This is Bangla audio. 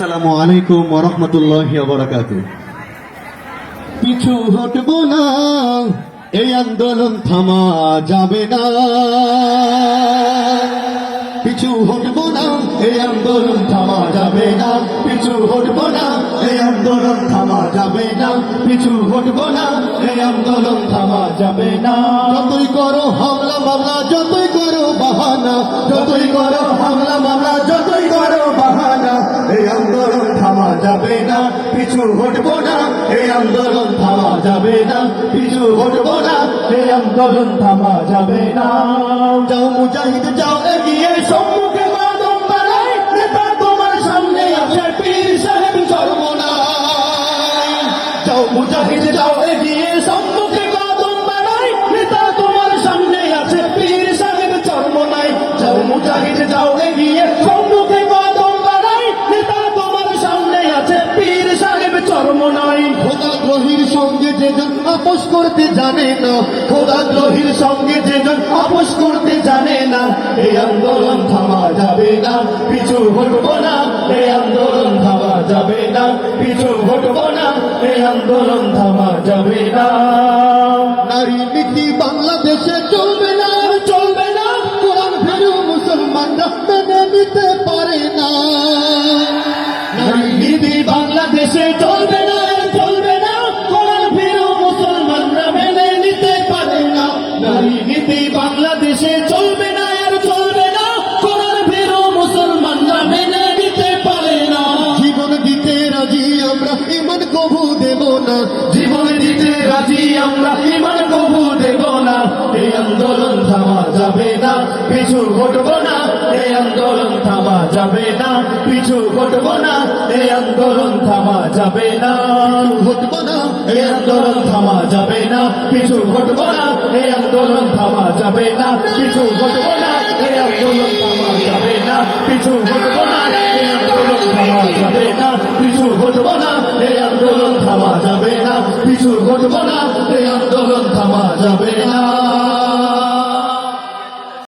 আসসালামু আলাইকুম ওয়া রাহমাতুল্লাহি ওয়া বারাকাতুহু। পিছু হটবো না, এই আন্দোলন থামা যাবে না। পিছু হটবো না, এই আন্দোলন থামা যাবে না। পিছু হটবো না, এই আন্দোলন থামা যাবে না। পিছু হটবো না, এই আন্দোলন থামা যাবে না। যতই করো হামলা মামলা, যতই করো বাহানা, যতই করো হামলা মামলা, যতই করো বাহানা, এই আন্দোলন থামা যাবে না। পিছু হটবো না, এই আন্দোলন থামা যাবে না। পিছু হটবো না, এই আন্দোলন থামা যাবে না। যাও মুজাহিদ যাও এগিয়ে, সম্মুখে কদম বাড়াই, নেতা তোমার সামনে আছে, পীর সাহেব চরমোনাই। যাও মুজাহিদ যাও এগিয়ে, সম্মুখে কদম বাড়াই, নেতা তোমার সামনে আছে, পীর সাহেব চরমোনাই। যাও মুজাহিদ যাও এগিয়ে, সম্মুখে কদম বাড়াই, নেতা তোমার সামনে আছে, পীর সাহেব চরমোনাই। খোদাদ্রোহীর সঙ্গে যেজন আপোষ করতে জানে না, খোদাদ্রোহীর সঙ্গে যেজন আপোষ করতে জানে না, এই আন্দোলন থামা যাবে না। পিছু হটবো না, এই আন্দোলন থামা যাবে না। পিছু হটবো না, এই আন্দোলন থামা যাবে না। নারী নীতি বাংলাদেশে চলবে না, চলবে না। কোরআন ভীরু মুসলমানরা মেনে নিতে পারে না। নারী নীতি বাংলাদেশে চলবে না, চলবে না। কোরআন ভীরু মুসলমানরা মেনে নিতে পারে না। নারী নীতি বাংলাদেশে চলবে না, আর চলবে না। কোরআন ভীরু মুসলমানরা মেনে নিতে পারে না। জীবন দিতে রাজি আমরা, ঈমান কবু দেব না। জীবন দিতে রাজি আমরা, ঈমান কবু দেব না। এই আন্দোলন থামা যাবে না, পিছু হটবো না। এই আন্দোলন থামা যাবে না, পিছু হটবো না। এই আন্দোলন থামা যাবে না, হটবো না। এই আন্দোলন থামা যাবে না, পিছু হটবো না। এই আন্দোলন থামা যাবে না, পিছু হটবো না। এই আন্দোলন থামা যাবে না, পিছু হটবো না। এই আন্দোলন থামা যাবে না, পিছু হটবো না। এই আন্দোলন থামা যাবে না, পিছু হটবো না।